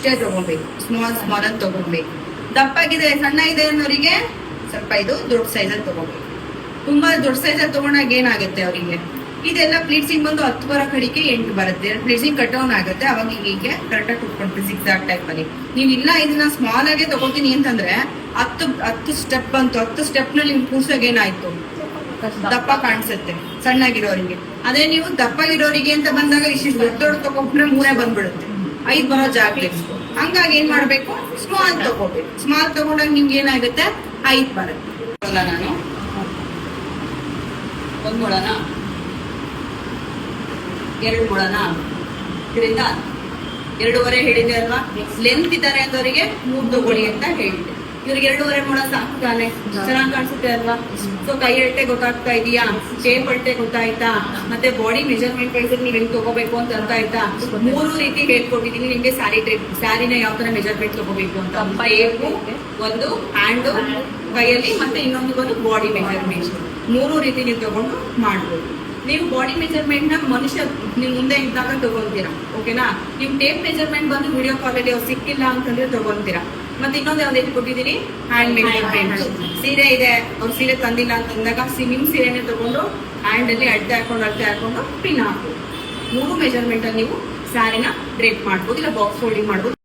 ಇಷ್ಟೇ ತಗೋಬೇಕು, ಸ್ಮಾಲ್ ಅಂತ ತಗೋಬೇಕು. ದಪ್ಪಾಗಿದೆ ಸಣ್ಣ ಇದೆ ಅನ್ನೋರಿಗೆ ಸ್ವಲ್ಪ ಇದು ದೊಡ್ಡ ಸೈಜಲ್ಲಿ ತಗೋಬೇಕು. ತುಂಬಾ ದೊಡ್ಡ ಸೈಜಲ್ಲಿ ತಗೊಂಡಾಗ ಏನಾಗುತ್ತೆ ಅವರಿಗೆ ಇದೆಲ್ಲ ಪ್ಲೀಟ್ಸಿಂಗ್ ಬಂದು 10 ಬರೋ ಕಡೆಗೆ 8 ಬರುತ್ತೆ. ಪ್ಲೀಟ್ಸಿಂಗ್ ಕಟ್ ಆಗುತ್ತೆ. ಅವಾಗ ಹೀಗೆ ಕರೆಕ್ಟಾಗಿ ಕುಟ್ಕೊಂಡು ಸಿಕ್ಸಾಕ್ ಟೈಪ್ ಅಲ್ಲಿ. ನೀವು ಇಲ್ಲ ಇದನ್ನ ಸ್ಮಾಲ್ ಆಗೇ ತಗೋತೀನಿ ಅಂತಂದ್ರೆ 10 ಸ್ಟೆಪ್ ಬಂತು. 10 ಸ್ಟೆಪ್ ನಲ್ಲಿ ನಿಮ್ಗೆ ಕೂರ್ಸಾಗ ಏನಾಯ್ತು, ದಪ್ಪ ಕಾಣಿಸುತ್ತೆ ಸಣ್ಣಗಿರೋರಿಗೆ. ಅದೇ ನೀವು ದಪ್ಪಗಿರೋರಿಗೆ ಅಂತ ಬಂದಾಗ ಇಷ್ಟು ದೊಡ್ಡ ತಗೊಂಡ್ರೆ 3 ಬಂದ್ಬಿಡುತ್ತೆ, 5 ಬರೋ ಜಾಗದಲ್ಲಿ. ಹಂಗಾಗಿ ಏನ್ ಮಾಡ್ಬೇಕು, ಸ್ಮಾಲ್ ತಗೋಬೇಕು. ಸ್ಮಾಲ್ ತಗೊಂಡಾಗ ನಿಮ್ಗೆ ಏನಾಗುತ್ತೆ 5 ಬರುತ್ತೆ. ನಾನು 1 ಮೊಳನ 2 ಮೊಳನ ಇದರಿಂದ 2.5 ಹೇಳಿದೆ ಅಲ್ವಾ. ಲೆಂತ್ ಇದ್ದಾರೆ ಅಂದವರಿಗೆ 3 ತಗೊಳ್ಳಿ ಅಂತ ಹೇಳಿದೆ. ಇವ್ರಿಗೆ 2.5 ಮೊಳ ಸಾಕು ತಾನೆ, ಚೆನ್ನಾಗಿ ಕಾಣಿಸುತ್ತೆ ಅಲ್ವಾ. ಸೊ ಕೈ ಅಳತೆ ಗೊತ್ತಾಗ್ತಾ ಇದೆಯಾ, ಶೇಪ್ ಅಳತೆ ಗೊತ್ತಾಯ್ತಾ, ಮತ್ತೆ ಬಾಡಿ ಮೆಜರ್ಮೆಂಟ್ ವೈಸ್ ನೀವ್ ಹೆಂಗ್ ತಗೋಬೇಕು ಅಂತ ಅರ್ಥ ಆಯ್ತಾ. 3 ರೀತಿ ಹೇಳ್ಕೊಟ್ಟಿದೀನಿ ನಿಮ್ಗೆ. ಸ್ಯಾರಿನ ಯಾವ ತರ ಮೆಜರ್ಮೆಂಟ್ ತಗೋಬೇಕು ಅಂತ. ಶೇಪು ಒಂದು, ಹ್ಯಾಂಡ್ ಕೈಯಲ್ಲಿ, ಮತ್ತೆ ಇನ್ನೊಂದು ಒಂದು ಬಾಡಿ ಮೆಜರ್ಮೆಂಟ್. 3 ರೀತಿ ನೀವು ತಗೊಂಡು ಮಾಡ್ಬೋದು. ನೀವು ಬಾಡಿ ಮೆಜರ್ಮೆಂಟ್ ನ ಮನುಷ್ಯ ನಿಮ್ ಮುಂದೆ ಇದ್ದಾಗ ತಗೊಂತೀರಾ, ಓಕೆನಾ. ನಿಮ್ ಟೇಪ್ ಮೆಜರ್ಮೆಂಟ್ ಬಂದು ವಿಡಿಯೋ ಕಾಲಲ್ಲಿ ಅವ್ರು ಸಿಕ್ಕಿಲ್ಲ ಅಂತಂದ್ರೆ ತಗೊಂತೀರಾ. ಮತ್ತೆ ಇನ್ನೊಂದು ಯಾವ್ದು ಹೇಳ್ಕೊಟ್ಟಿದೀನಿ, ಹ್ಯಾಂಡ್ ಮೆಜರ್ಮೆಂಟ್. ಸೀರೆ ಇದೆ, ಅವ್ರು ಸೀರೆ ತಂದಿಲ್ಲ ಅಂತಂದಾಗ ನಿಮ್ ಸೀರೆನೆ ತಗೊಂಡು ಹ್ಯಾಂಡ್ ಅಲ್ಲಿ ಅಳತೆ ಹಾಕೊಂಡು ಪಿನ್ ಹಾಕೋದು. 3 ಮೆಜರ್ಮೆಂಟ್ ಅಲ್ಲಿ ನೀವು ಸ್ಯಾರಿನ ಡ್ರೇಪ್ ಮಾಡ್ಬೋದು, ಇಲ್ಲ ಬಾಕ್ಸ್ ಫೋಲ್ಡಿಂಗ್ ಮಾಡ್ಬೋದು.